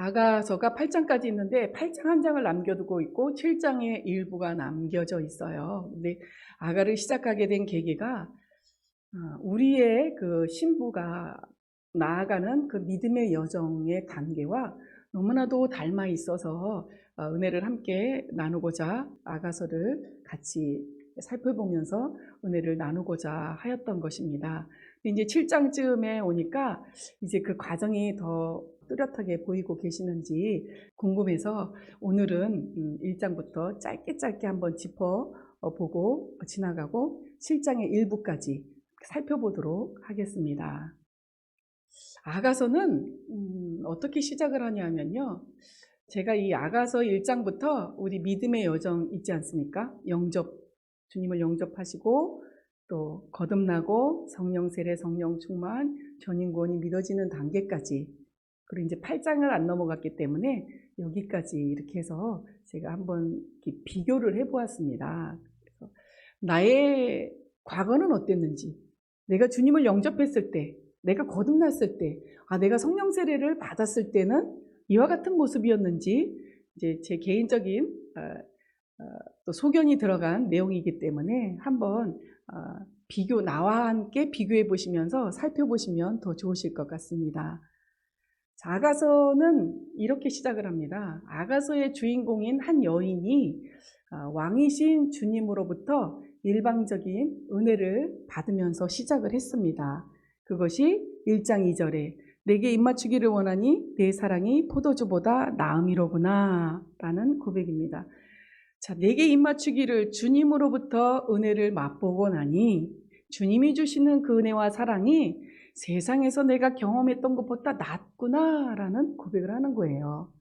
아가서가 8장까지 있는데 8장 한 장을 남겨두고 있고 7장의 일부가 남겨져 있어요. 근데 아가를 시작하게 된 계기가 우리의 그 신부가 나아가는 그 믿음의 여정의 단계와 너무나도 닮아 있어서 은혜를 함께 나누고자 아가서를 같이 살펴보면서 은혜를 나누고자 하였던 것입니다. 이제 7장쯤에 오니까 이제 그 과정이 더 뚜렷하게 보이고 계시는지 궁금해서 오늘은 1장부터 짧게 한번 짚어보고 지나가고 7장의 일부까지 살펴보도록 하겠습니다. 아가서는 어떻게 시작을 하냐면요. 제가 이 아가서 1장부터 우리 믿음의 여정 있지 않습니까? 주님을 영접하시고 또 거듭나고 성령 세례, 성령 충만, 전인 구원이 믿어지는 단계까지, 그리고 이제 8장을 안 넘어갔기 때문에 여기까지 이렇게 해서 제가 한번 이렇게 비교를 해보았습니다. 그래서 나의 과거는 어땠는지, 내가 주님을 영접했을 때, 내가 거듭났을 때, 내가 성령 세례를 받았을 때는 이와 같은 모습이었는지, 이제 제 개인적인 또 소견이 들어간 내용이기 때문에 한번 나와 함께 비교해 보시면서 살펴보시면 더 좋으실 것 같습니다. 자, 아가서는 이렇게 시작을 합니다. 아가서의 주인공인 한 여인이 왕이신 주님으로부터 일방적인 은혜를 받으면서 시작을 했습니다. 그것이 1장 2절에 내게 입맞추기를 원하니 내 사랑이 포도주보다 나음이로구나 라는 고백입니다. 자, 내게 입맞추기를, 주님으로부터 은혜를 맛보고 나니 주님이 주시는 그 은혜와 사랑이 세상에서 내가 경험했던 것보다 낫구나 라는 고백을 하는 거예요.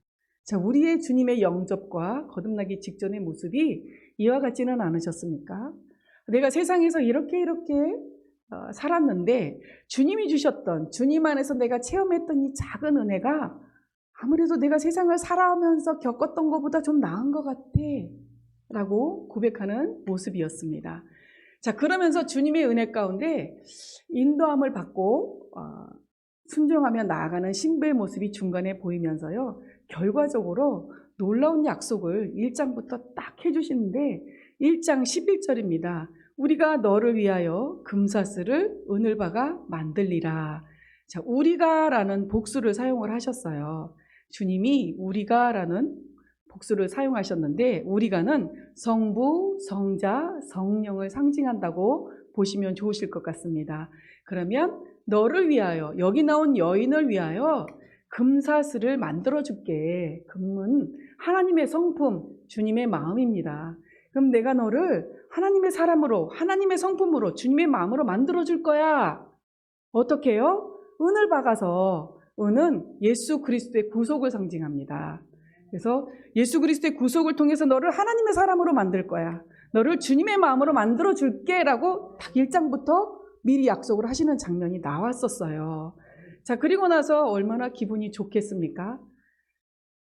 자, 우리의 주님의 영접과 거듭나기 직전의 모습이 이와 같지는 않으셨습니까? 내가 세상에서 이렇게 살았는데 주님이 주셨던, 주님 안에서 내가 체험했던 이 작은 은혜가 아무래도 내가 세상을 살아오면서 겪었던 것보다 좀 나은 것 같아 라고 고백하는 모습이었습니다. 자, 그러면서 주님의 은혜 가운데 인도함을 받고 순종하며 나아가는 신부의 모습이 중간에 보이면서요, 결과적으로 놀라운 약속을 1장부터 딱 해주시는데 1장 11절입니다. 우리가 너를 위하여 금사슬을 은을바가 만들리라. 자, 우리가라는 복수를 사용을 하셨어요. 주님이 우리가라는 복수를 사용하셨는데 우리가는 성부, 성자, 성령을 상징한다고 보시면 좋으실 것 같습니다. 그러면 너를 위하여, 여기 나온 여인을 위하여 금사슬을 만들어줄게. 금은 하나님의 성품, 주님의 마음입니다. 그럼 내가 너를 하나님의 사람으로, 하나님의 성품으로, 주님의 마음으로 만들어줄 거야. 어떻게 해요? 은을 박아서, 은은 예수 그리스도의 구속을 상징합니다. 그래서 예수 그리스도의 구속을 통해서 너를 하나님의 사람으로 만들 거야. 너를 주님의 마음으로 만들어줄게 라고 딱 1장부터 미리 약속을 하시는 장면이 나왔었어요. 자, 그리고 나서 얼마나 기분이 좋겠습니까?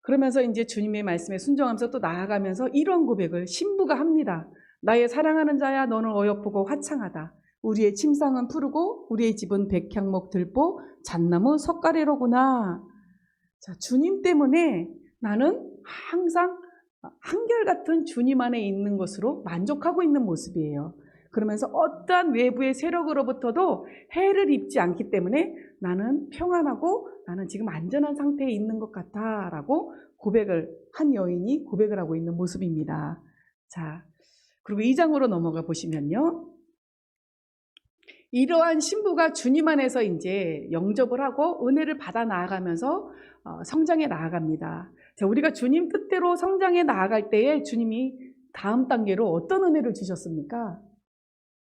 그러면서 이제 주님의 말씀에 순종하면서 또 나아가면서 이런 고백을 신부가 합니다. 나의 사랑하는 자야, 너는 어여쁘고 화창하다. 우리의 침상은 푸르고 우리의 집은 백향목 들보 잣나무 석가래로구나. 자, 주님 때문에 나는 항상 한결같은 주님 안에 있는 것으로 만족하고 있는 모습이에요. 그러면서 어떠한 외부의 세력으로부터도 해를 입지 않기 때문에 나는 평안하고 나는 지금 안전한 상태에 있는 것 같아 라고 한 여인이 고백을 하고 있는 모습입니다. 자, 그리고 2장으로 넘어가 보시면요, 이러한 신부가 주님 안에서 이제 영접을 하고 은혜를 받아 나아가면서 성장해 나아갑니다. 자, 우리가 주님 뜻대로 성장해 나아갈 때에 주님이 다음 단계로 어떤 은혜를 주셨습니까?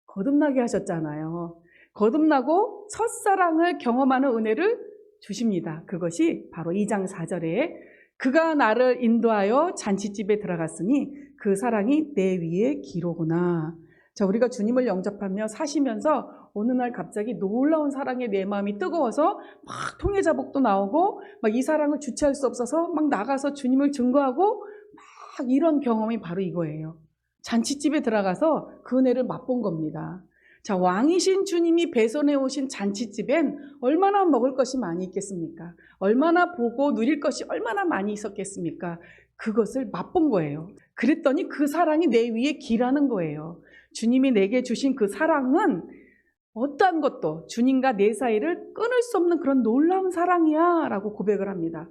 거듭나게 하셨잖아요. 거듭나고 첫사랑을 경험하는 은혜를 주십니다. 그것이 바로 2장 4절에 그가 나를 인도하여 잔치집에 들어갔으니 그 사랑이 내 위에 기로구나. 자, 우리가 주님을 영접하며 사시면서 어느 날 갑자기 놀라운 사랑에 내 마음이 뜨거워서 막 통해자복도 나오고 막 이 사랑을 주체할 수 없어서 막 나가서 주님을 증거하고 막 이런 경험이 바로 이거예요. 잔치집에 들어가서 그 은혜를 맛본 겁니다. 자, 왕이신 주님이 배선해 오신 잔치집엔 얼마나 먹을 것이 많이 있겠습니까? 얼마나 보고 누릴 것이 얼마나 많이 있었겠습니까? 그것을 맛본 거예요. 그랬더니 그 사랑이 내 위에 기라는 거예요. 주님이 내게 주신 그 사랑은 어떠한 것도 주님과 내 사이를 끊을 수 없는 그런 놀라운 사랑이야 라고 고백을 합니다.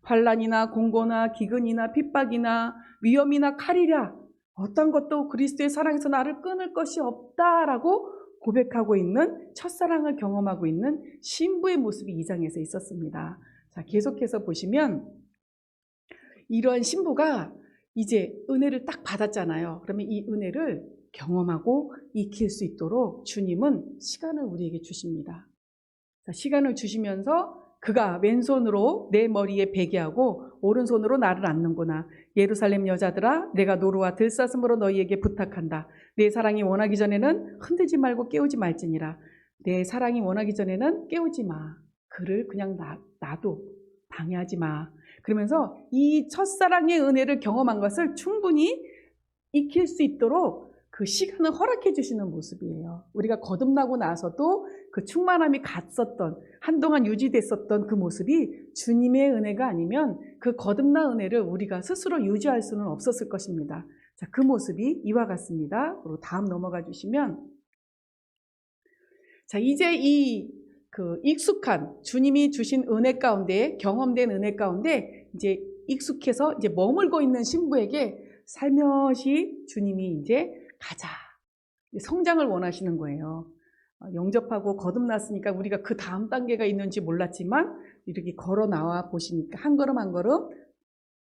환난이나 공고나 기근이나 핍박이나 위험이나 칼이랴 어떤 것도 그리스도의 사랑에서 나를 끊을 것이 없다라고 고백하고 있는, 첫사랑을 경험하고 있는 신부의 모습이 이 장에서 있었습니다. 자, 계속해서 보시면 이러한 신부가 이제 은혜를 딱 받았잖아요. 그러면 이 은혜를 경험하고 익힐 수 있도록 주님은 시간을 우리에게 주십니다. 자, 시간을 주시면서 그가 왼손으로 내 머리에 베게 하고 오른손으로 나를 안는구나. 예루살렘 여자들아, 내가 노루와 들사슴으로 너희에게 부탁한다. 내 사랑이 원하기 전에는 흔들지 말고 깨우지 말지니라. 내 사랑이 원하기 전에는 깨우지 마. 그를 그냥 놔둬. 방해하지 마. 그러면서 이 첫사랑의 은혜를 경험한 것을 충분히 익힐 수 있도록 그 시간을 허락해 주시는 모습이에요. 우리가 거듭나고 나서도 그 충만함이 갔었던, 한동안 유지됐었던 그 모습이 주님의 은혜가 아니면 그 거듭난 은혜를 우리가 스스로 유지할 수는 없었을 것입니다. 자, 그 모습이 이와 같습니다. 그리고 다음 넘어가 주시면, 자, 이제 그 익숙한 주님이 주신 은혜 가운데, 경험된 은혜 가운데 이제 익숙해서 이제 머물고 있는 신부에게 살며시 주님이 이제 가자. 성장을 원하시는 거예요. 영접하고 거듭났으니까 우리가 그 다음 단계가 있는지 몰랐지만 이렇게 걸어 나와 보시니까 한 걸음 한 걸음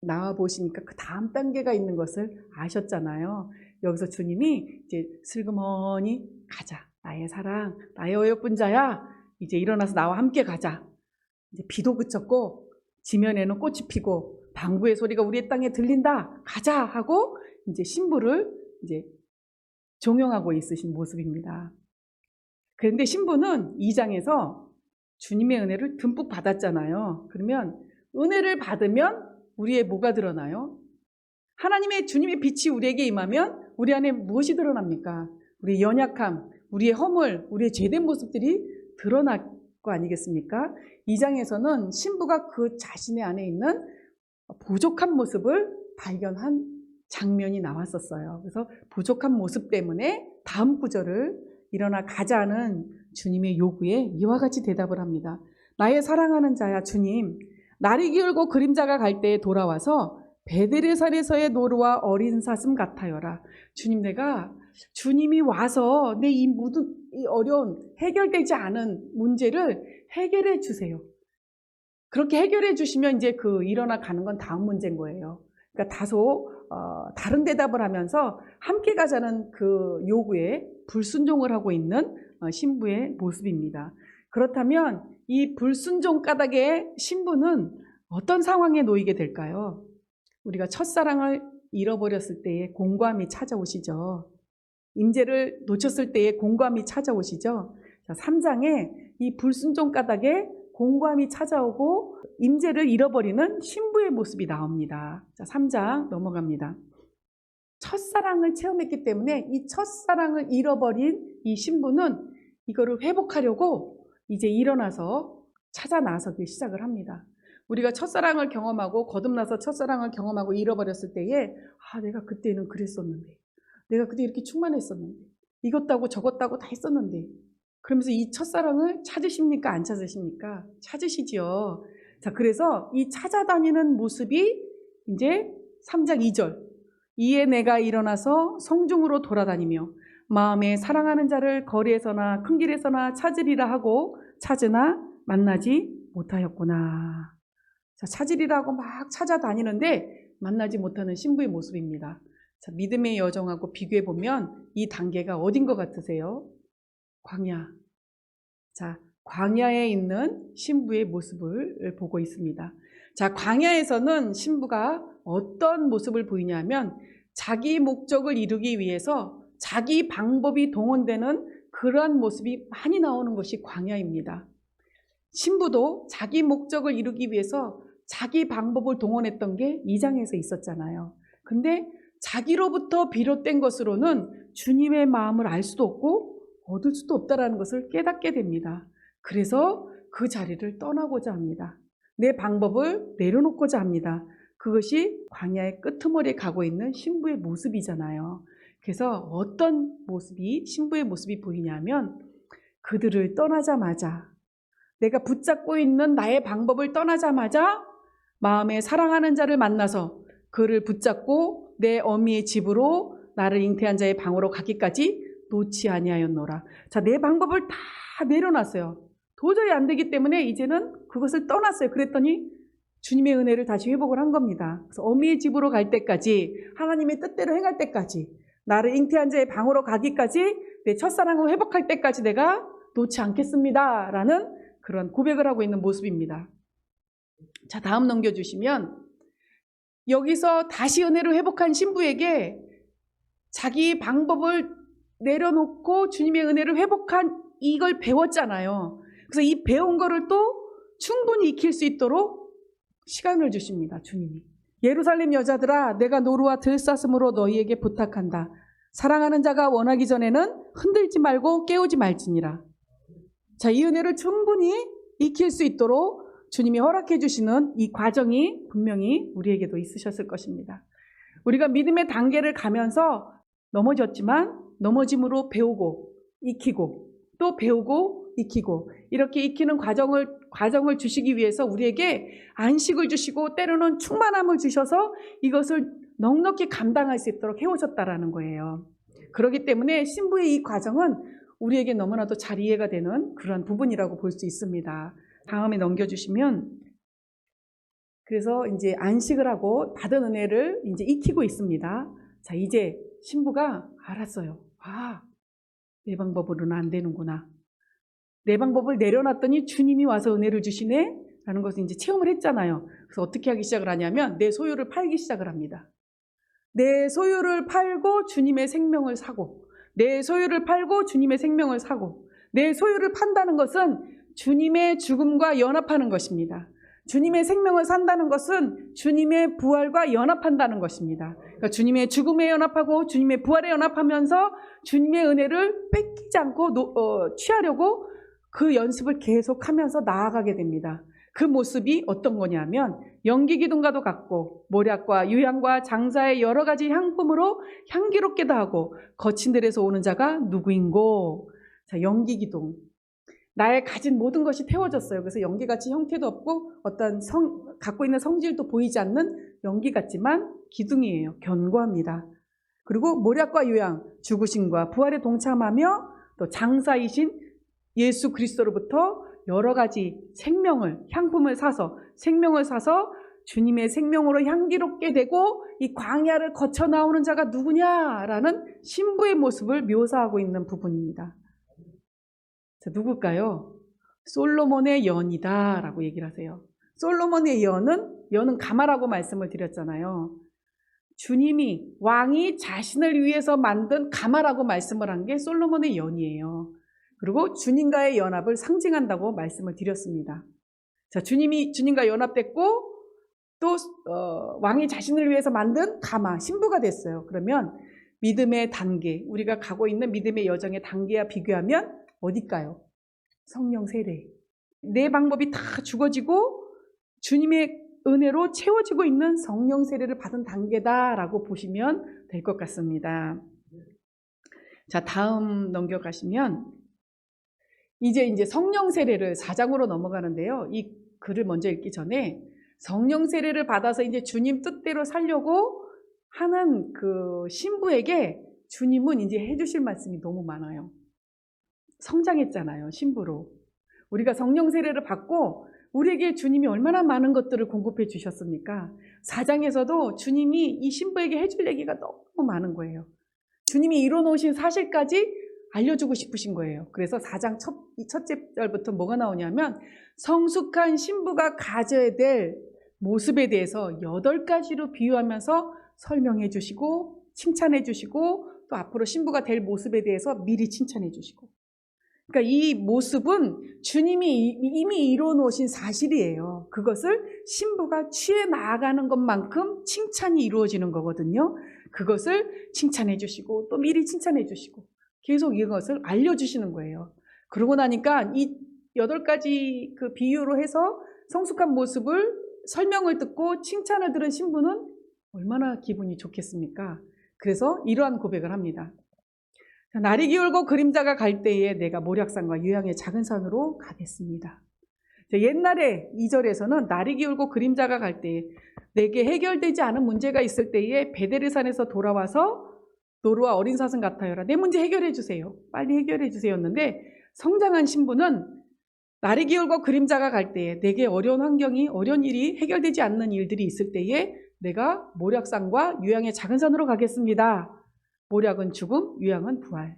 나와 보시니까 그 다음 단계가 있는 것을 아셨잖아요. 여기서 주님이 이제 슬그머니 가자. 나의 사랑, 나의 어여쁜자야. 이제 일어나서 나와 함께 가자. 이제 비도 그쳤고 지면에는 꽃이 피고 방구의 소리가 우리의 땅에 들린다. 가자 하고 이제 신부를 이제 종용하고 있으신 모습입니다. 그런데 신부는 2장에서 주님의 은혜를 듬뿍 받았잖아요. 그러면 은혜를 받으면 우리의 뭐가 드러나요? 하나님의 주님의 빛이 우리에게 임하면 우리 안에 무엇이 드러납니까? 우리의 연약함, 우리의 허물, 우리의 죄된 모습들이 드러날 거 아니겠습니까? 2장에서는 신부가 그 자신의 안에 있는 부족한 모습을 발견한 장면이 나왔었어요. 그래서 부족한 모습 때문에 다음 구절을 일어나 가자는 주님의 요구에 이와 같이 대답을 합니다. 나의 사랑하는 자야 주님, 날이 기울고 그림자가 갈 때에 돌아와서 베드레살에서의 노루와 어린 사슴 같아요라. 주님, 내가 주님이 와서 내 이 어려운 해결되지 않은 문제를 해결해 주세요. 그렇게 해결해 주시면 이제 그 일어나 가는 건 다음 문제인 거예요. 그러니까 다소 다른 대답을 하면서 함께 가자는 그 요구에 불순종을 하고 있는 신부의 모습입니다. 그렇다면 이 불순종 까닭의 신부는 어떤 상황에 놓이게 될까요? 우리가 첫사랑을 잃어버렸을 때에 공고함이 찾아오시죠. 임재를 놓쳤을 때에 공고함이 찾아오시죠. 자, 3장에 이 불순종 까닭에 공고함이 찾아오고 임재를 잃어버리는 신부의 모습이 나옵니다. 자, 3장 넘어갑니다. 첫사랑을 체험했기 때문에 이 첫사랑을 잃어버린 이 신부는 이거를 회복하려고 이제 일어나서 찾아 나서기 시작을 합니다. 우리가 첫사랑을 경험하고 거듭나서 첫사랑을 경험하고 잃어버렸을 때에 내가 그때는 그랬었는데, 내가 그때 이렇게 충만했었는데, 이것 하고 저것 하고 다 했었는데, 그러면서 이 첫사랑을 찾으십니까? 안 찾으십니까? 찾으시지요. 자, 그래서 이 찾아다니는 모습이 이제 3장 2절. 이에 내가 일어나서 성중으로 돌아다니며 마음에 사랑하는 자를 거리에서나 큰 길에서나 찾으리라 하고 찾으나 만나지 못하였구나. 자, 찾으리라 하고 막 찾아다니는데 만나지 못하는 신부의 모습입니다. 자, 믿음의 여정하고 비교해 보면 이 단계가 어딘 것 같으세요? 광야. 자, 광야에 있는 신부의 모습을 보고 있습니다. 자, 광야에서는 신부가 어떤 모습을 보이냐면 자기 목적을 이루기 위해서 자기 방법이 동원되는 그러한 모습이 많이 나오는 것이 광야입니다. 신부도 자기 목적을 이루기 위해서 자기 방법을 동원했던 게 2장에서 있었잖아요. 근데 자기로부터 비롯된 것으로는 주님의 마음을 알 수도 없고 얻을 수도 없다라는 것을 깨닫게 됩니다. 그래서 그 자리를 떠나고자 합니다. 내 방법을 내려놓고자 합니다. 그것이 광야의 끄트머리에 가고 있는 신부의 모습이잖아요. 그래서 어떤 모습이, 신부의 모습이 보이냐면 그들을 떠나자마자, 내가 붙잡고 있는 나의 방법을 떠나자마자 마음에 사랑하는 자를 만나서 그를 붙잡고 내 어미의 집으로 나를 잉태한 자의 방으로 가기까지 놓지 아니하였노라. 자, 내 방법을 다 내려놨어요. 도저히 안 되기 때문에 이제는 그것을 떠났어요. 그랬더니 주님의 은혜를 다시 회복을 한 겁니다. 그래서 어미의 집으로 갈 때까지, 하나님의 뜻대로 행할 때까지, 나를 잉태한 자의 방으로 가기까지, 내 첫사랑을 회복할 때까지 내가 놓지 않겠습니다 라는 그런 고백을 하고 있는 모습입니다. 자, 다음 넘겨주시면, 여기서 다시 은혜를 회복한 신부에게 자기 방법을 내려놓고 주님의 은혜를 회복한 이걸 배웠잖아요. 그래서 이 배운 거를 또 충분히 익힐 수 있도록 시간을 주십니다. 주님이. 예루살렘 여자들아, 내가 노루와 들사슴으로 너희에게 부탁한다. 사랑하는 자가 원하기 전에는 흔들지 말고 깨우지 말지니라. 자, 이 은혜를 충분히 익힐 수 있도록 주님이 허락해 주시는 이 과정이 분명히 우리에게도 있으셨을 것입니다. 우리가 믿음의 단계를 가면서 넘어졌지만 넘어짐으로 배우고 익히고 또 배우고 익히고, 이렇게 익히는 과정을 주시기 위해서 우리에게 안식을 주시고 때로는 충만함을 주셔서 이것을 넉넉히 감당할 수 있도록 해오셨다라는 거예요. 그렇기 때문에 신부의 이 과정은 우리에게 너무나도 잘 이해가 되는 그런 부분이라고 볼 수 있습니다. 다음에 넘겨주시면, 그래서 이제 안식을 하고 받은 은혜를 이제 익히고 있습니다. 자, 이제 신부가 알았어요. 아, 내 방법으로는 안 되는구나. 내 방법을 내려놨더니 주님이 와서 은혜를 주시네? 라는 것을 이제 체험을 했잖아요. 그래서 어떻게 하기 시작을 하냐면 내 소유를 팔기 시작을 합니다. 내 소유를 팔고 주님의 생명을 사고, 내 소유를 팔고 주님의 생명을 사고, 내 소유를 판다는 것은 주님의 죽음과 연합하는 것입니다. 주님의 생명을 산다는 것은 주님의 부활과 연합한다는 것입니다. 그러니까 주님의 죽음에 연합하고 주님의 부활에 연합하면서 주님의 은혜를 뺏기지 않고 취하려고 그 연습을 계속하면서 나아가게 됩니다. 그 모습이 어떤 거냐면 연기기둥과도 같고 모략과 유향과 장사의 여러 가지 향품으로 향기롭게도 하고 거친 들에서 오는 자가 누구인고. 자, 연기기둥. 나의 가진 모든 것이 태워졌어요. 그래서 연기같이 형태도 없고 어떤 갖고 있는 성질도 보이지 않는 연기 같지만 기둥이에요. 견고합니다. 그리고 모략과 유향, 죽으심과 부활에 동참하며 또 장사이신 예수 그리스도로부터 여러 가지 향품을 사서 생명을 사서 주님의 생명으로 향기롭게 되고 이 광야를 거쳐 나오는 자가 누구냐라는 신부의 모습을 묘사하고 있는 부분입니다. 자, 누굴까요? 솔로몬의 연이다라고 얘기를 하세요. 솔로몬의 연은 가마라고 말씀을 드렸잖아요. 주님이, 왕이 자신을 위해서 만든 가마라고 말씀을 한 게 솔로몬의 연이에요. 그리고 주님과의 연합을 상징한다고 말씀을 드렸습니다. 자, 주님과 연합됐고 또 왕이 자신을 위해서 만든 가마, 신부가 됐어요. 그러면 믿음의 단계, 우리가 가고 있는 믿음의 여정의 단계와 비교하면 어딜까요? 성령 세례. 내 방법이 다 죽어지고 주님의 은혜로 채워지고 있는 성령 세례를 받은 단계다라고 보시면 될 것 같습니다. 자, 다음 넘겨가시면 이제 성령 세례를 4장으로 넘어가는데요. 이 글을 먼저 읽기 전에 성령 세례를 받아서 이제 주님 뜻대로 살려고 하는 그 신부에게 주님은 이제 해주실 말씀이 너무 많아요. 성장했잖아요, 신부로. 우리가 성령 세례를 받고 우리에게 주님이 얼마나 많은 것들을 공급해 주셨습니까? 4장에서도 주님이 이 신부에게 해줄 얘기가 너무 많은 거예요. 주님이 이뤄놓으신 사실까지 알려주고 싶으신 거예요. 그래서 4장 첫째 절부터 뭐가 나오냐면 성숙한 신부가 가져야 될 모습에 대해서 8가지로 비유하면서 설명해 주시고 칭찬해 주시고 또 앞으로 신부가 될 모습에 대해서 미리 칭찬해 주시고, 그러니까 이 모습은 주님이 이미 이루어놓으신 사실이에요. 그것을 신부가 취해 나아가는 것만큼 칭찬이 이루어지는 거거든요. 그것을 칭찬해 주시고 또 미리 칭찬해 주시고 계속 이것을 알려주시는 거예요. 그러고 나니까 이 8가지 그 비유로 해서 성숙한 모습을 설명을 듣고 칭찬을 들은 신부는 얼마나 기분이 좋겠습니까? 그래서 이러한 고백을 합니다. 날이 기울고 그림자가 갈 때에 내가 모략산과 유향의 작은 산으로 가겠습니다. 옛날에 2절에서는 날이 기울고 그림자가 갈 때에 내게 해결되지 않은 문제가 있을 때에 베데르산에서 돌아와서 노루와 어린 사슴 같아요라. 내 문제 해결해 주세요. 빨리 해결해 주세요였는데 성장한 신부는 날이 기울고 그림자가 갈 때에 내게 어려운 환경이 어려운 일이 해결되지 않는 일들이 있을 때에 내가 모략산과 유향의 작은 산으로 가겠습니다. 모략은 죽음, 유향은 부활.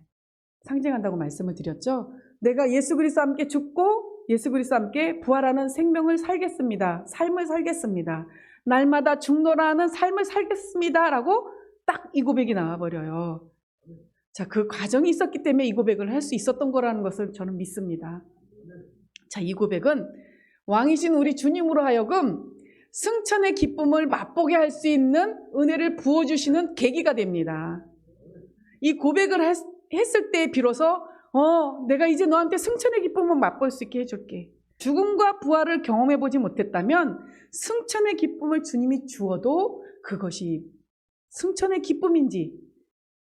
상징한다고 말씀을 드렸죠. 내가 예수 그리스도와 함께 죽고 예수 그리스도와 함께 부활하는 생명을 살겠습니다. 삶을 살겠습니다. 날마다 죽노라는 삶을 살겠습니다. 라고 딱 이 고백이 나와버려요. 자, 그 과정이 있었기 때문에 이 고백을 할 수 있었던 거라는 것을 저는 믿습니다. 자, 이 고백은 왕이신 우리 주님으로 하여금 승천의 기쁨을 맛보게 할 수 있는 은혜를 부어주시는 계기가 됩니다. 이 고백을 했을 때 비로소 내가 이제 너한테 승천의 기쁨을 맛볼 수 있게 해줄게. 죽음과 부활을 경험해보지 못했다면 승천의 기쁨을 주님이 주어도 그것이 승천의 기쁨인지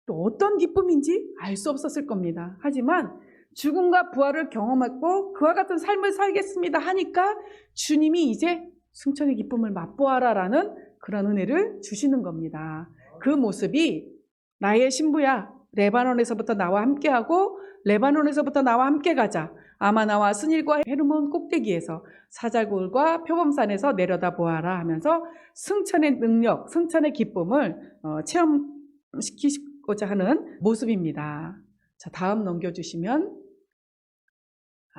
또 어떤 기쁨인지 알 수 없었을 겁니다. 하지만 죽음과 부활을 경험했고 그와 같은 삶을 살겠습니다 하니까 주님이 이제 승천의 기쁨을 맛보아라라는 그런 은혜를 주시는 겁니다. 그 모습이 나의 신부야, 레바논에서부터 나와 함께하고 레바논에서부터 나와 함께 가자. 아마나와 스닐과 헤르몬 꼭대기에서 사자굴과 표범산에서 내려다보아라 하면서 승천의 능력, 승천의 기쁨을 체험시키고자 하는 모습입니다. 자, 다음 넘겨주시면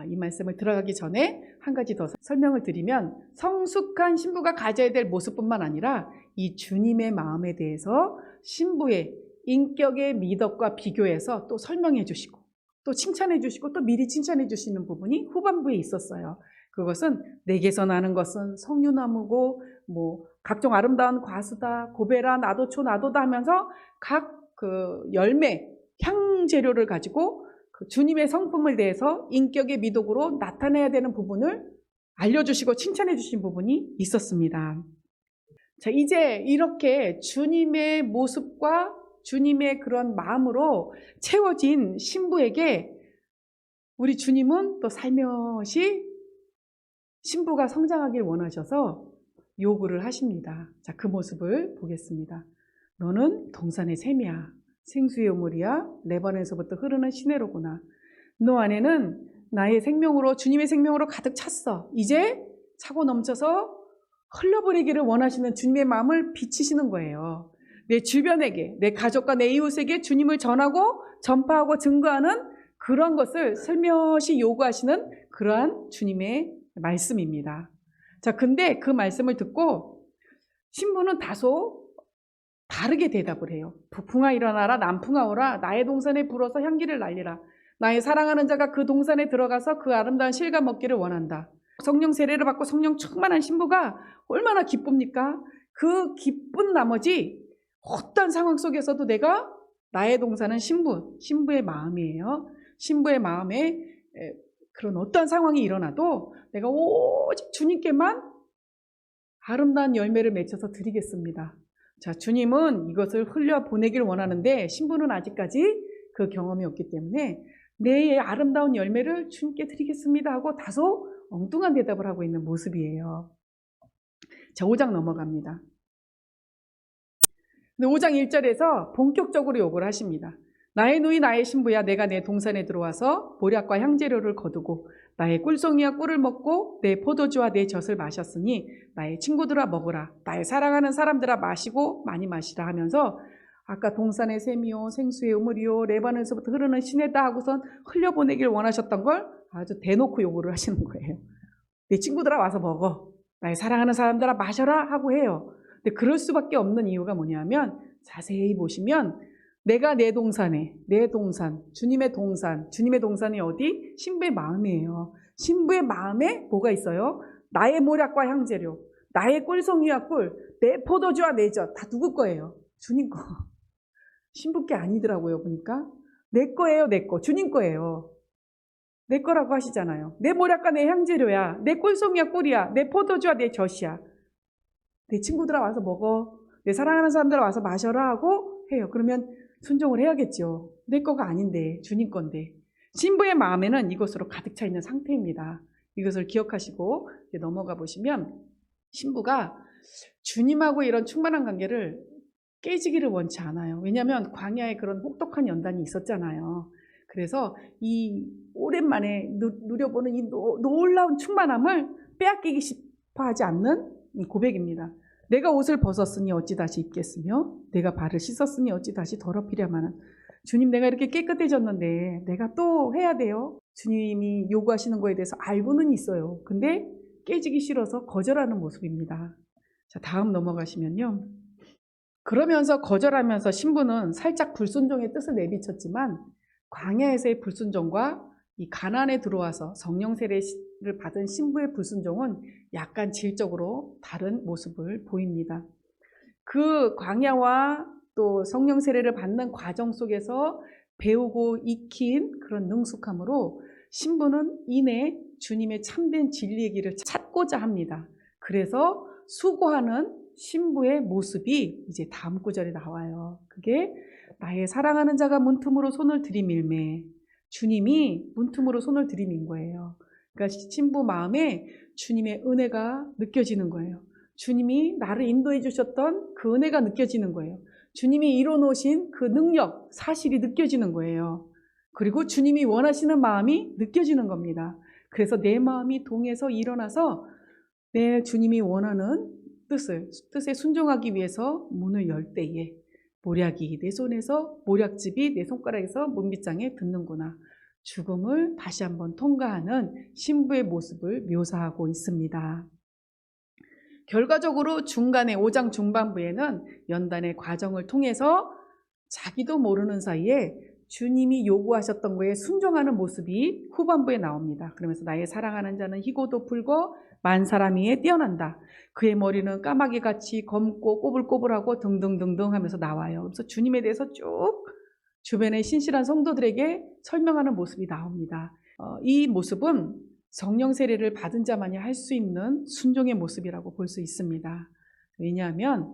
이 말씀을 들어가기 전에 한 가지 더 설명을 드리면 성숙한 신부가 가져야 될 모습뿐만 아니라 이 주님의 마음에 대해서 신부의 인격의 미덕과 비교해서 또 설명해 주시고 또 칭찬해 주시고 또 미리 칭찬해 주시는 부분이 후반부에 있었어요. 그것은 내게서 나는 것은 석류나무고 각종 아름다운 과수다, 고베라, 나도초, 나도다 하면서 각 그 열매, 향재료를 가지고 그 주님의 성품을 대해서 인격의 미덕으로 나타내야 되는 부분을 알려주시고 칭찬해 주신 부분이 있었습니다. 자, 이제 이렇게 주님의 모습과 주님의 그런 마음으로 채워진 신부에게 우리 주님은 또 살며시 신부가 성장하길 원하셔서 요구를 하십니다. 자, 그 모습을 보겠습니다. 너는 동산의 샘이야. 생수의 우물이야. 레바논에서부터 흐르는 시내로구나. 너 안에는 나의 생명으로 주님의 생명으로 가득 찼어. 이제 차고 넘쳐서 흘려보내기를 원하시는 주님의 마음을 비치시는 거예요. 내 주변에게, 내 가족과 내 이웃에게 주님을 전하고 전파하고 증거하는 그런 것을 슬며시 요구하시는 그러한 주님의 말씀입니다. 자, 근데 그 말씀을 듣고 신부는 다소 다르게 대답을 해요. 북풍아 일어나라, 남풍아 오라. 나의 동산에 불어서 향기를 날리라. 나의 사랑하는 자가 그 동산에 들어가서 그 아름다운 실과 먹기를 원한다. 성령 세례를 받고 성령 충만한 신부가 얼마나 기쁩니까? 그 기쁜 나머지 어떤 상황 속에서도 내가 나의 동산은 신부의 마음이에요. 신부의 마음에 그런 어떤 상황이 일어나도 내가 오직 주님께만 아름다운 열매를 맺혀서 드리겠습니다. 자, 주님은 이것을 흘려보내길 원하는데 신부는 아직까지 그 경험이 없기 때문에 내 아름다운 열매를 주님께 드리겠습니다 하고 다소 엉뚱한 대답을 하고 있는 모습이에요. 자, 5장 넘어갑니다. 근데 5장 1절에서 본격적으로 요구를 하십니다. 나의 누이 나의 신부야, 내가 내 동산에 들어와서 보략과 향재료를 거두고 나의 꿀송이와 꿀을 먹고 내 포도주와 내 젖을 마셨으니 나의 친구들아 먹으라. 나의 사랑하는 사람들아 마시고 많이 마시라 하면서 아까 동산의 샘이요 생수의 우물이요 레바논에서부터 흐르는 시내다 하고선 흘려보내길 원하셨던 걸 아주 대놓고 요구를 하시는 거예요. 내 친구들아 와서 먹어. 나의 사랑하는 사람들아 마셔라 하고 해요. 근데 그럴 수밖에 없는 이유가 뭐냐면 자세히 보시면 내가 내 동산에, 내 동산, 주님의 동산이 어디? 신부의 마음이에요. 신부의 마음에 뭐가 있어요? 나의 모략과 향재료, 나의 꿀송이와 꿀, 내 포도주와 내 젖 다 누구 거예요? 주님 거. 신부께 아니더라고요, 보니까. 내 거예요, 내 거. 주님 거예요. 내 거라고 하시잖아요. 내 모략과 내 향재료야. 내 꿀송이야, 꿀이야. 내 포도주와 내 젖이야. 내 친구들아 와서 먹어. 내 사랑하는 사람들 와서 마셔라 하고 해요. 그러면 순종을 해야겠죠. 내 거가 아닌데, 주님 건데. 신부의 마음에는 이것으로 가득 차 있는 상태입니다. 이것을 기억하시고 이제 넘어가 보시면 신부가 주님하고 이런 충만한 관계를 깨지기를 원치 않아요. 왜냐하면 광야에 그런 혹독한 연단이 있었잖아요. 그래서 이 오랜만에 누려보는 이 놀라운 충만함을 빼앗기기 싶어 하지 않는 고백입니다. 내가 옷을 벗었으니 어찌 다시 입겠으며 내가 발을 씻었으니 어찌 다시 더럽히랴 하는 주님, 내가 이렇게 깨끗해졌는데 내가 또 해야 돼요? 주님이 요구하시는 거에 대해서 알고는 있어요. 근데 깨지기 싫어서 거절하는 모습입니다. 자, 다음 넘어가시면요. 그러면서 거절하면서 신부는 살짝 불순종의 뜻을 내비쳤지만 광야에서의 불순종과 이 가나안에 들어와서 성령 세례를 받은 신부의 불순종은 약간 질적으로 다른 모습을 보입니다. 그 광야와 또 성령 세례를 받는 과정 속에서 배우고 익힌 그런 능숙함으로 신부는 이내 주님의 참된 진리의 길을 찾고자 합니다. 그래서 수고하는 신부의 모습이 이제 다음 구절에 나와요. 그게 나의 사랑하는 자가 문틈으로 손을 들이밀매. 주님이 문틈으로 손을 들이민 거예요. 그러니까 신부 마음에 주님의 은혜가 느껴지는 거예요. 주님이 나를 인도해 주셨던 그 은혜가 느껴지는 거예요. 주님이 이뤄놓으신 그 능력, 사실이 느껴지는 거예요. 그리고 주님이 원하시는 마음이 느껴지는 겁니다. 그래서 내 마음이 동해서 일어나서 내 주님이 원하는 뜻에 순종하기 위해서 문을 열 때에 모략이 내 손에서, 모략즙이 내 손가락에서 문빗장에 닿는구나. 죽음을 다시 한번 통과하는 신부의 모습을 묘사하고 있습니다. 결과적으로 중간에 5장 중반부에는 연단의 과정을 통해서 자기도 모르는 사이에 주님이 요구하셨던 거에 순종하는 모습이 후반부에 나옵니다. 그러면서 나의 사랑하는 자는 희고도 붉어 만사람 위에 뛰어난다. 그의 머리는 까마귀같이 검고 꼬불꼬불하고 등등등등 하면서 나와요. 그래서 주님에 대해서 쭉 주변의 신실한 성도들에게 설명하는 모습이 나옵니다. 이 모습은 성령 세례를 받은 자만이 할 수 있는 순종의 모습이라고 볼 수 있습니다. 왜냐하면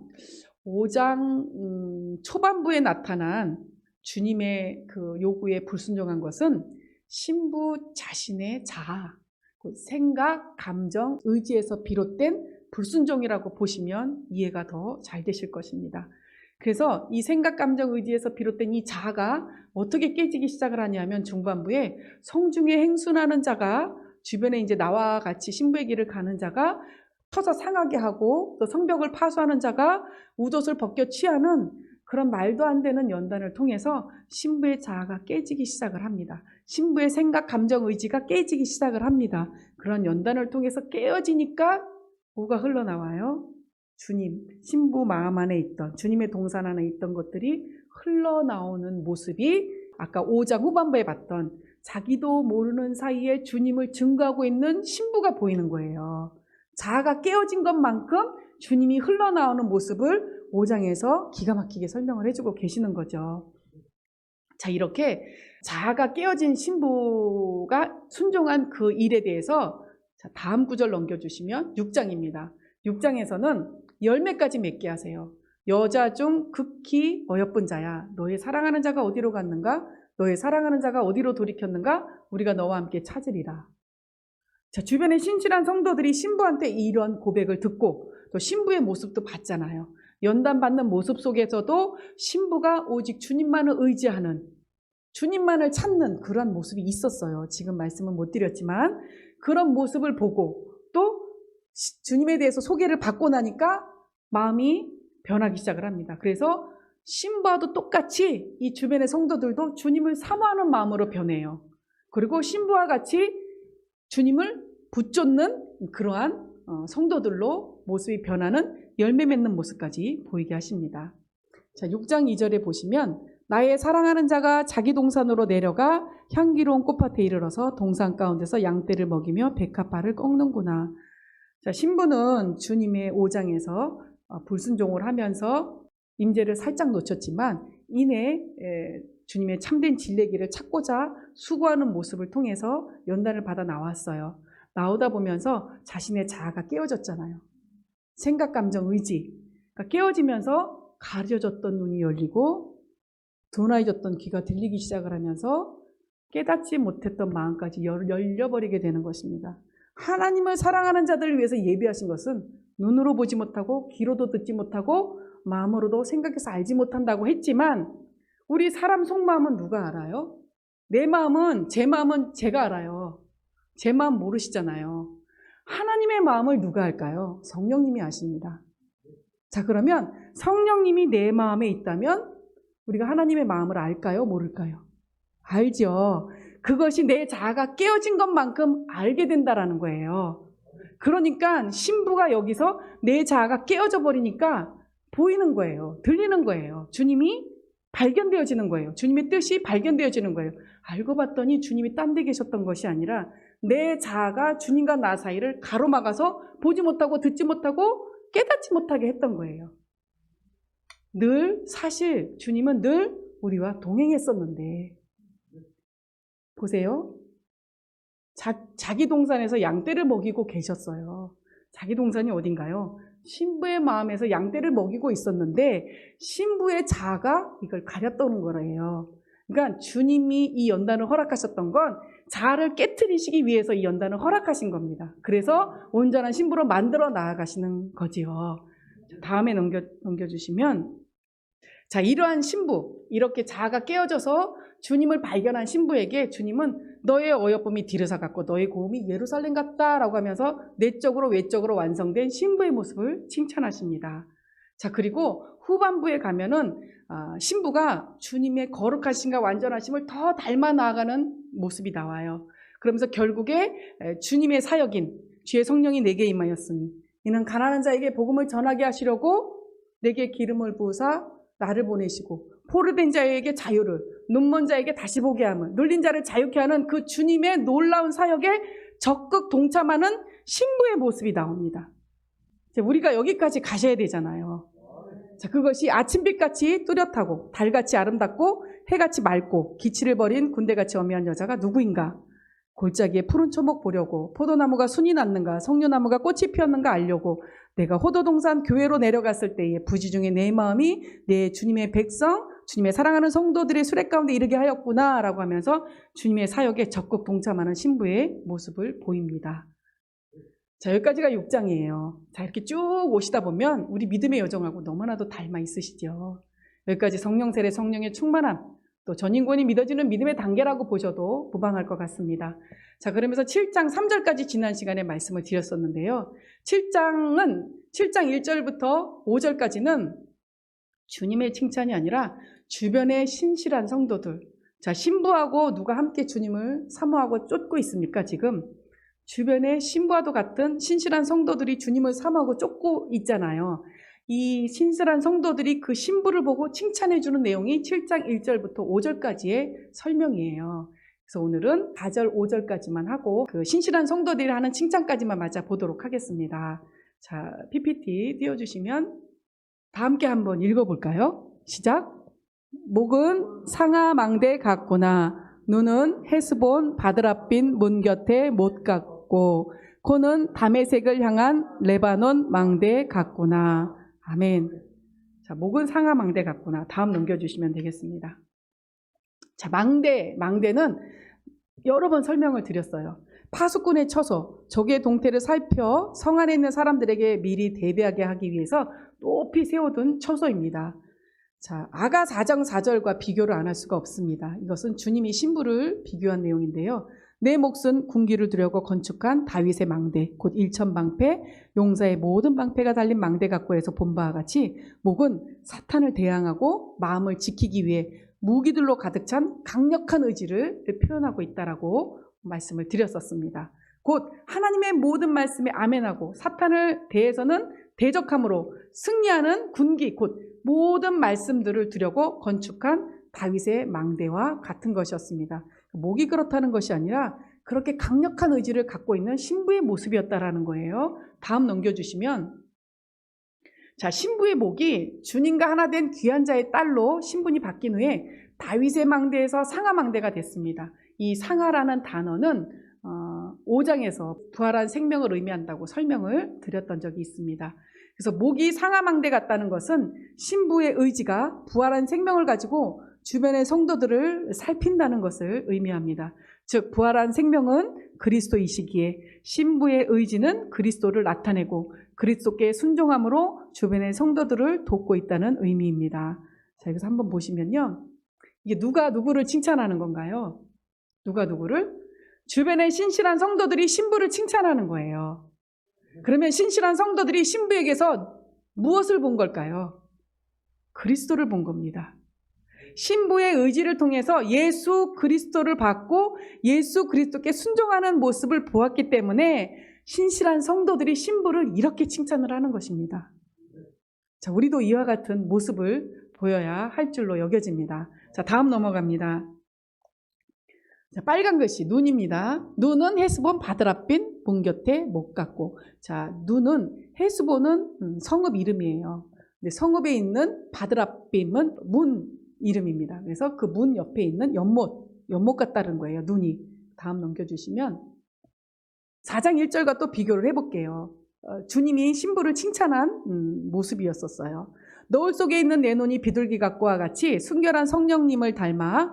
5장 초반부에 나타난 주님의 그 요구에 불순종한 것은 신부 자신의 자아, 생각, 감정, 의지에서 비롯된 불순종이라고 보시면 이해가 더 잘 되실 것입니다. 그래서 이 생각, 감정, 의지에서 비롯된 이 자아가 어떻게 깨지기 시작을 하냐면 중반부에 성중에 행순하는 자가 주변에 이제 나와 같이 신부의 길을 가는 자가 터서 상하게 하고 또 성벽을 파수하는 자가 웃옷을 벗겨 취하는 그런 말도 안 되는 연단을 통해서 신부의 자아가 깨지기 시작을 합니다. 신부의 생각, 감정, 의지가 깨지기 시작을 합니다. 그런 연단을 통해서 깨어지니까 뭐가 흘러나와요? 주님, 신부 마음 안에 있던, 주님의 동산 안에 있던 것들이 흘러나오는 모습이 아까 5장 후반부에 봤던 자기도 모르는 사이에 주님을 증거하고 있는 신부가 보이는 거예요. 자아가 깨어진 것만큼 주님이 흘러나오는 모습을 5장에서 기가 막히게 설명을 해주고 계시는 거죠. 자, 이렇게 자아가 깨어진 신부가 순종한 그 일에 대해서 자, 다음 구절 넘겨주시면 6장입니다. 6장에서는 열매까지 맺게 하세요. 여자 중 극히 어여쁜 자야. 너의 사랑하는 자가 어디로 갔는가? 너의 사랑하는 자가 어디로 돌이켰는가? 우리가 너와 함께 찾으리라. 자, 주변의 신실한 성도들이 신부한테 이런 고백을 듣고 또 신부의 모습도 봤잖아요. 연단받는 모습 속에서도 신부가 오직 주님만을 의지하는, 주님만을 찾는 그런 모습이 있었어요. 지금 말씀은 못 드렸지만 그런 모습을 보고 또 주님에 대해서 소개를 받고 나니까 마음이 변하기 시작을 합니다. 그래서 신부와도 똑같이 이 주변의 성도들도 주님을 사모하는 마음으로 변해요. 그리고 신부와 같이 주님을 붙쫓는 그러한 성도들로 모습이 변하는 열매 맺는 모습까지 보이게 하십니다. 자, 6장 2절에 보시면 나의 사랑하는 자가 자기 동산으로 내려가 향기로운 꽃밭에 이르러서 동산 가운데서 양떼를 먹이며 백합화를 꺾는구나. 자, 신부는 주님의 5장에서 불순종을 하면서 임재를 살짝 놓쳤지만 이내 주님의 참된 진리기를 찾고자 수고하는 모습을 통해서 연단을 받아 나왔어요. 나오다 보면서 자신의 자아가 깨어졌잖아요. 생각, 감정, 의지. 그러니까 깨어지면서 가려졌던 눈이 열리고 둔해졌던 귀가 들리기 시작을 하면서 깨닫지 못했던 마음까지 열려버리게 되는 것입니다. 하나님을 사랑하는 자들을 위해서 예비하신 것은 눈으로 보지 못하고 귀로도 듣지 못하고 마음으로도 생각해서 알지 못한다고 했지만 우리 사람 속마음은 누가 알아요? 내 마음은, 제 마음은 제가 알아요. 제 마음 모르시잖아요. 하나님의 마음을 누가 알까요? 성령님이 아십니다. 자, 그러면 성령님이 내 마음에 있다면 우리가 하나님의 마음을 알까요? 모를까요? 알죠. 그것이 내 자아가 깨어진 것만큼 알게 된다라는 거예요. 그러니까 신부가 여기서 내 자아가 깨어져 버리니까 보이는 거예요. 들리는 거예요. 주님이 발견되어지는 거예요. 주님의 뜻이 발견되어지는 거예요. 알고 봤더니 주님이 딴 데 계셨던 것이 아니라 내 자아가 주님과 나 사이를 가로막아서 보지 못하고 듣지 못하고 깨닫지 못하게 했던 거예요. 사실 주님은 늘 우리와 동행했었는데 보세요. 자기 동산에서 양떼를 먹이고 계셨어요. 자기 동산이 어딘가요? 신부의 마음에서 양떼를 먹이고 있었는데 신부의 자아가 이걸 가렸던 거예요. 그러니까 주님이 이 연단을 허락하셨던 건 자아를 깨트리시기 위해서 이 연단을 허락하신 겁니다. 그래서 온전한 신부로 만들어 나아가시는 거지요. 다음에 넘겨주시면 자, 이러한 신부, 이렇게 자아가 깨어져서 주님을 발견한 신부에게 주님은 너의 어여쁨이 디르사 같고 너의 고음이 예루살렘 같다라고 하면서 내적으로 외적으로 완성된 신부의 모습을 칭찬하십니다. 자, 그리고 후반부에 가면은 신부가 주님의 거룩하심과 완전하심을 더 닮아 나아가는 모습이 나와요. 그러면서 결국에 주님의 사역인 주의 성령이 내게 임하였으니 이는 가난한 자에게 복음을 전하게 하시려고 내게 기름을 부으사 나를 보내시고 포로된 자에게 자유를, 눈먼 자에게 다시 보게 함을, 눌린 자를 자유케 하는 그 주님의 놀라운 사역에 적극 동참하는 신부의 모습이 나옵니다. 우리가 여기까지 가셔야 되잖아요. 자, 그것이 아침빛같이 뚜렷하고 달같이 아름답고 해같이 맑고 기치를 버린 군대같이 엄미한 여자가 누구인가? 골짜기에 푸른 초목 보려고 포도나무가 순이 났는가 석류나무가 꽃이 피었는가 알려고 내가 호도동산 교회로 내려갔을 때에 부지 중에 내 마음이 내 주님의 백성 주님의 사랑하는 성도들의 수레 가운데 이르게 하였구나 라고 하면서 주님의 사역에 적극 동참하는 신부의 모습을 보입니다. 자, 여기까지가 6장이에요. 자, 이렇게 쭉 오시다 보면 우리 믿음의 여정하고 너무나도 닮아 있으시죠. 여기까지 성령 세례 성령의 충만함 또 전인권이 믿어지는 믿음의 단계라고 보셔도 무방할 것 같습니다. 자, 그러면서 7장 3절까지 지난 시간에 말씀을 드렸었는데요. 7장 1절부터 5절까지는 주님의 칭찬이 아니라 주변의 신실한 성도들. 자, 신부하고 누가 함께 주님을 사모하고 쫓고 있습니까, 지금? 주변에 신부와도 같은 신실한 성도들이 주님을 사모하고 쫓고 있잖아요. 이 신실한 성도들이 그 신부를 보고 칭찬해주는 내용이 7장 1절부터 5절까지의 설명이에요. 그래서 오늘은 4절, 5절까지만 하고 그 신실한 성도들이 하는 칭찬까지만 맞아 보도록 하겠습니다. 자, PPT 띄워주시면 다 함께 한번 읽어볼까요? 시작! 목은 상하 망대 같구나. 눈은 헤스본 바드랍빈 문 곁에 못 같고 코는 다메섹을 향한 레바논 망대 같구나. 아멘. 자, 목은 상하 망대 같구나. 다음 넘겨주시면 되겠습니다. 자, 망대는 여러 번 설명을 드렸어요. 파수꾼의 처소, 적의 동태를 살펴 성 안에 있는 사람들에게 미리 대비하게 하기 위해서 높이 세워둔 처소입니다. 자, 아가 4장 4절과 비교를 안 할 수가 없습니다. 이것은 주님이 신부를 비교한 내용인데요. 내 몫은 군기를 두려고 건축한 다윗의 망대, 곧 일천방패, 용사의 모든 방패가 달린 망대 같고 해서 본 바와 같이 목은 사탄을 대항하고 마음을 지키기 위해 무기들로 가득 찬 강력한 의지를 표현하고 있다라고 말씀을 드렸었습니다. 곧 하나님의 모든 말씀에 아멘하고 사탄을 대해서는 대적함으로 승리하는 군기, 곧 모든 말씀들을 두려고 건축한 다윗의 망대와 같은 것이었습니다. 목이 그렇다는 것이 아니라 그렇게 강력한 의지를 갖고 있는 신부의 모습이었다라는 거예요. 다음 넘겨주시면 자, 신부의 목이 주님과 하나 된 귀한 자의 딸로 신분이 바뀐 후에 다윗의 망대에서 상하 망대가 됐습니다. 이 상하라는 단어는 5장에서 부활한 생명을 의미한다고 설명을 드렸던 적이 있습니다. 그래서 목이 상하 망대 같다는 것은 신부의 의지가 부활한 생명을 가지고 주변의 성도들을 살핀다는 것을 의미합니다. 즉 부활한 생명은 그리스도이시기에 신부의 의지는 그리스도를 나타내고 그리스도께 순종함으로 주변의 성도들을 돕고 있다는 의미입니다. 자, 여기서 한번 보시면요. 이게 누가 누구를 칭찬하는 건가요? 누가 누구를? 주변의 신실한 성도들이 신부를 칭찬하는 거예요. 그러면 신실한 성도들이 신부에게서 무엇을 본 걸까요? 그리스도를 본 겁니다. 신부의 의지를 통해서 예수 그리스도를 받고 예수 그리스도께 순종하는 모습을 보았기 때문에 신실한 성도들이 신부를 이렇게 칭찬을 하는 것입니다. 자, 우리도 이와 같은 모습을 보여야 할 줄로 여겨집니다. 자, 다음 넘어갑니다. 자, 빨간 글씨 눈입니다. 눈은 헤스본 바드랍빈 문 곁에 못 같고, 자, 눈은 헤스본은 성읍 이름이에요. 근데 성읍에 있는 바드랍빈은 문 이름입니다. 그래서 그 문 옆에 있는 연못 같다는 거예요. 눈이. 다음 넘겨주시면 4장 1절과 또 비교를 해볼게요. 주님이 신부를 칭찬한 모습이었었어요. 너울 속에 있는 내 눈이 비둘기 같고와 같이 순결한 성령님을 닮아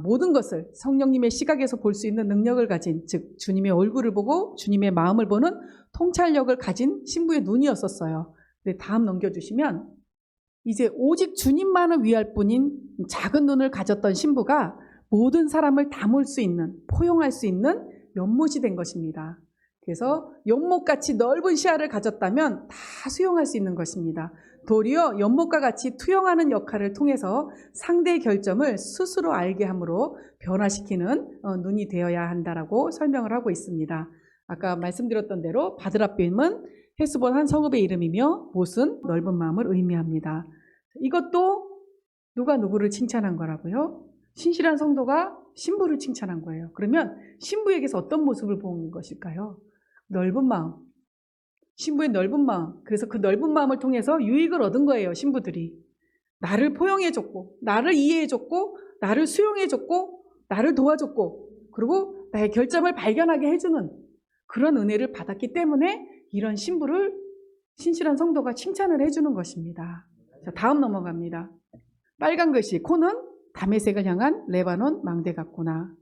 모든 것을 성령님의 시각에서 볼 수 있는 능력을 가진, 즉 주님의 얼굴을 보고 주님의 마음을 보는 통찰력을 가진 신부의 눈이었었어요. 네, 다음 넘겨주시면 이제 오직 주님만을 위할 뿐인 작은 눈을 가졌던 신부가 모든 사람을 담을 수 있는, 포용할 수 있는 연못이 된 것입니다. 그래서 연못같이 넓은 시야를 가졌다면 다 수용할 수 있는 것입니다. 도리어 연못과 같이 투영하는 역할을 통해서 상대의 결점을 스스로 알게 함으로 변화시키는 눈이 되어야 한다라고 설명을 하고 있습니다. 아까 말씀드렸던 대로 바드랍빔은 헤스본 한 성읍의 이름이며 못은 넓은 마음을 의미합니다. 이것도 누가 누구를 칭찬한 거라고요? 신실한 성도가 신부를 칭찬한 거예요. 그러면 신부에게서 어떤 모습을 본 것일까요? 넓은 마음. 신부의 넓은 마음. 그래서 그 넓은 마음을 통해서 유익을 얻은 거예요, 신부들이. 나를 포용해줬고, 나를 이해해줬고, 나를 수용해줬고, 나를 도와줬고, 그리고 나의 결점을 발견하게 해주는 그런 은혜를 받았기 때문에 이런 신부를 신실한 성도가 칭찬을 해주는 것입니다. 자, 다음 넘어갑니다. 빨간 글씨, 코는 다메섹을 향한 레바논 망대 같구나.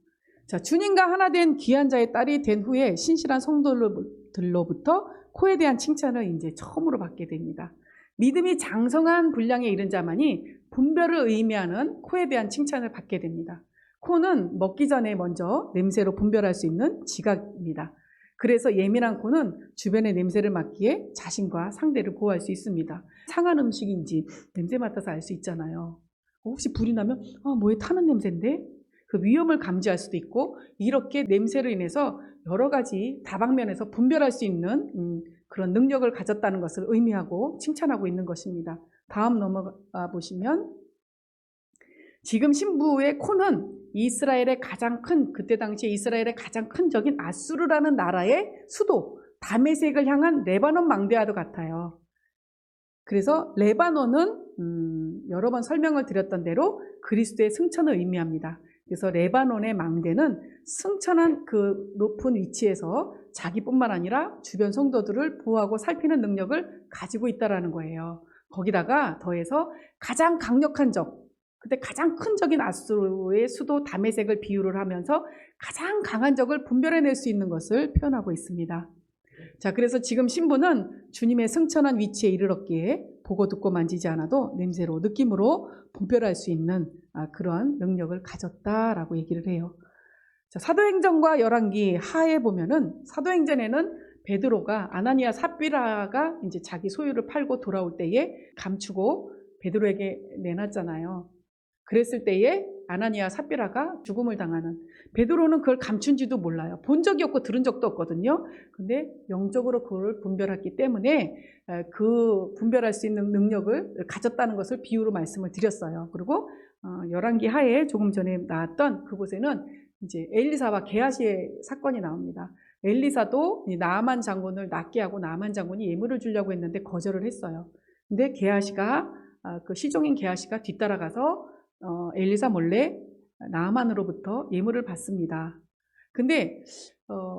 자, 주님과 하나 된 귀한 자의 딸이 된 후에 신실한 성도들로부터 코에 대한 칭찬을 이제 처음으로 받게 됩니다. 믿음이 장성한 분량에 이른 자만이 분별을 의미하는 코에 대한 칭찬을 받게 됩니다. 코는 먹기 전에 먼저 냄새로 분별할 수 있는 지각입니다. 그래서 예민한 코는 주변의 냄새를 맡기에 자신과 상대를 보호할 수 있습니다. 상한 음식인지 냄새 맡아서 알 수 있잖아요. 혹시 불이 나면 뭐에 타는 냄새인데? 그 위험을 감지할 수도 있고, 이렇게 냄새로 인해서 여러 가지 다방면에서 분별할 수 있는 그런 능력을 가졌다는 것을 의미하고 칭찬하고 있는 것입니다. 다음 넘어가 보시면 지금 신부의 코는 이스라엘의 가장 큰, 그때 당시에 이스라엘의 가장 큰 적인 아수르라는 나라의 수도 다메섹을 향한 레바논 망대와도 같아요. 그래서 레바논은 여러 번 설명을 드렸던 대로 그리스도의 승천을 의미합니다. 그래서 레바논의 망대는 승천한 그 높은 위치에서 자기뿐만 아니라 주변 성도들을 보호하고 살피는 능력을 가지고 있다는 거예요. 거기다가 더해서 가장 강력한 적, 그때 가장 큰 적인 아수르의 수도 다메섹을 비유를 하면서 가장 강한 적을 분별해낼 수 있는 것을 표현하고 있습니다. 자, 그래서 지금 신부는 주님의 승천한 위치에 이르렀기에 보고 듣고 만지지 않아도 냄새로, 느낌으로 분별할 수 있는 그런 능력을 가졌다라고 얘기를 해요. 자, 사도행전과 열왕기 하에 보면은 사도행전에는 베드로가 아나니아 삽비라가 이제 자기 소유를 팔고 돌아올 때에 감추고 베드로에게 내놨잖아요. 그랬을 때에 아나니아 삽비라가 죽음을 당하는, 베드로는 그걸 감춘지도 몰라요. 본 적이 없고 들은 적도 없거든요. 근데 영적으로 그걸 분별했기 때문에 그 분별할 수 있는 능력을 가졌다는 것을 비유로 말씀을 드렸어요. 그리고 열왕기 하에 조금 전에 나왔던 그곳에는 이제 엘리사와 게하시의 사건이 나옵니다. 엘리사도 나아만 장군을 낫게 하고 나아만 장군이 예물을 주려고 했는데 거절을 했어요. 근데 게하시가 그 시종인 게하시가 뒤따라가서 엘리사 몰래 나아만으로부터 예물을 받습니다. 근데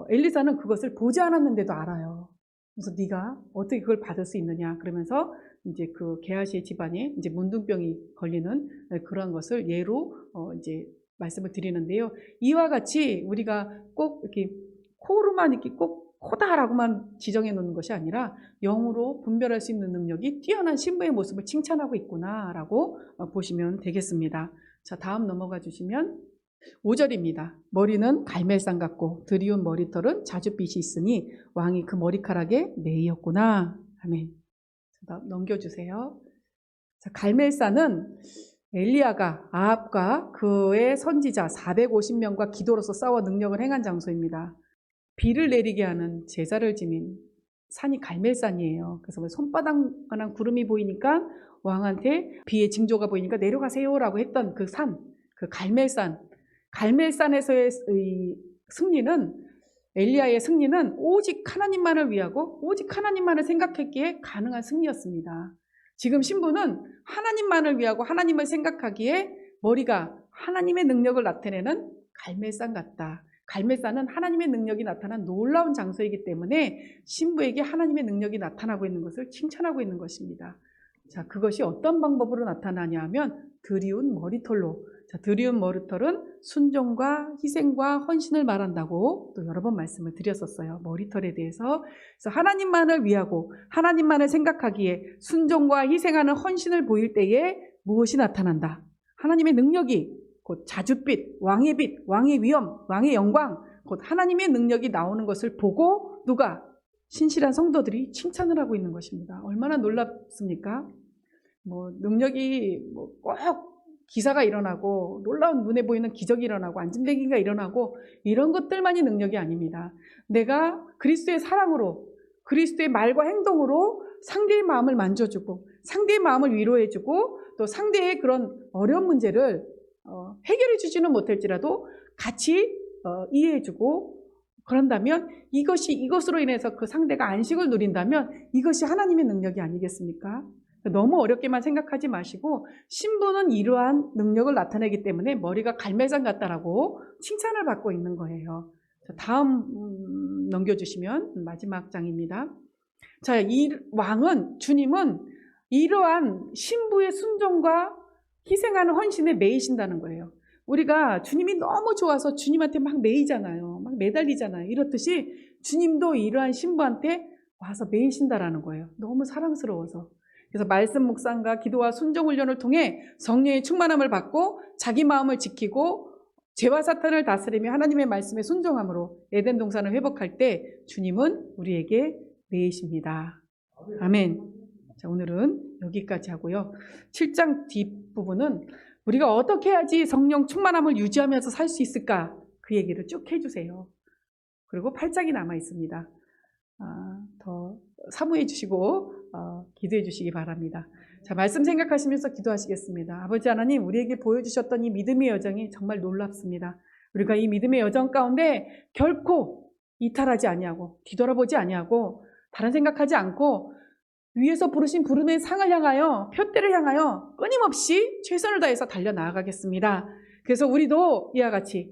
엘리사는 그것을 보지 않았는데도 알아요. 그래서 네가 어떻게 그걸 받을 수 있느냐 그러면서 이제 그 게하시의 집안에 이제 문둥병이 걸리는 그런 것을 예로 이제 말씀을 드리는데요. 이와 같이 우리가 꼭 이렇게 코로만 이렇게 꼭 코다라고만 지정해 놓는 것이 아니라 영으로 분별할 수 있는 능력이 뛰어난 신부의 모습을 칭찬하고 있구나라고 보시면 되겠습니다. 자, 다음 넘어가 주시면 5절입니다. 머리는 갈멜산 같고 드리운 머리털은 자줏빛이 있으니 왕이 그 머리카락에 매이었구나. 아멘. 넘겨주세요. 자, 갈멜산은 엘리야가 아합과 그의 선지자 450명과 기도로서 싸워 능력을 행한 장소입니다. 비를 내리게 하는 제사를 지닌 산이 갈멜산이에요. 그래서 손바닥만한 구름이 보이니까 왕한테 비의 징조가 보이니까 내려가세요라고 했던 그 산, 그 갈멜산. 갈멜산에서의 승리는 엘리야의 승리는 오직 하나님만을 위하고 오직 하나님만을 생각했기에 가능한 승리였습니다. 지금 신부는 하나님만을 위하고 하나님을 생각하기에 머리가 하나님의 능력을 나타내는 갈멜산 같다. 갈멜산은 하나님의 능력이 나타난 놀라운 장소이기 때문에 신부에게 하나님의 능력이 나타나고 있는 것을 칭찬하고 있는 것입니다. 자, 그것이 어떤 방법으로 나타나냐 하면 드리운 머리털로. 자, 드리운 머리털은 순종과 희생과 헌신을 말한다고 또 여러 번 말씀을 드렸었어요. 머리털에 대해서. 그래서 하나님만을 위하고 하나님만을 생각하기에 순종과 희생하는 헌신을 보일 때에 무엇이 나타난다? 하나님의 능력이 곧 자줏빛, 왕의 빛, 왕의 위엄, 왕의 영광, 곧 하나님의 능력이 나오는 것을 보고 누가? 신실한 성도들이 칭찬을 하고 있는 것입니다. 얼마나 놀랍습니까? 능력이 꼭 기사가 일어나고 놀라운 눈에 보이는 기적이 일어나고 안진뱅이가 일어나고 이런 것들만이 능력이 아닙니다. 내가 그리스도의 사랑으로 그리스도의 말과 행동으로 상대의 마음을 만져주고 상대의 마음을 위로해주고 또 상대의 그런 어려운 문제를 해결해 주지는 못할지라도 같이 이해해주고 그런다면 이것으로 인해서 그 상대가 안식을 누린다면 이것이 하나님의 능력이 아니겠습니까? 너무 어렵게만 생각하지 마시고 신부는 이러한 능력을 나타내기 때문에 머리가 갈멜산 같다라고 칭찬을 받고 있는 거예요. 자, 다음 넘겨주시면 마지막 장입니다. 자, 이 왕은 주님은 이러한 신부의 순종과 희생하는 헌신에 매이신다는 거예요. 우리가 주님이 너무 좋아서 주님한테 막 매이잖아요. 막 매달리잖아요. 이렇듯이 주님도 이러한 신부한테 와서 매이신다라는 거예요. 너무 사랑스러워서. 그래서 말씀 묵상과 기도와 순종 훈련을 통해 성령의 충만함을 받고 자기 마음을 지키고 죄와 사탄을 다스리며 하나님의 말씀에 순종함으로 에덴 동산을 회복할 때 주님은 우리에게 매이십니다. 아멘. 자, 오늘은 여기까지 하고요. 7장 뒷부분은 우리가 어떻게 해야지 성령 충만함을 유지하면서 살 수 있을까? 그 얘기를 쭉 해주세요. 그리고 8장이 남아 있습니다. 더 사모해 주시고 기도해 주시기 바랍니다. 자, 말씀 생각하시면서 기도하시겠습니다. 아버지 하나님, 우리에게 보여주셨던 이 믿음의 여정이 정말 놀랍습니다. 우리가 이 믿음의 여정 가운데 결코 이탈하지 아니하고 뒤돌아보지 아니하고 다른 생각하지 않고 위에서 부르신 부름의 상을 향하여 표대를 향하여 끊임없이 최선을 다해서 달려나가겠습니다. 그래서 우리도 이와 같이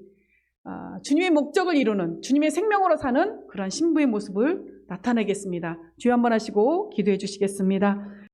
주님의 목적을 이루는 주님의 생명으로 사는 그런 신부의 모습을 나타내겠습니다. 주여 한번 하시고 기도해 주시겠습니다.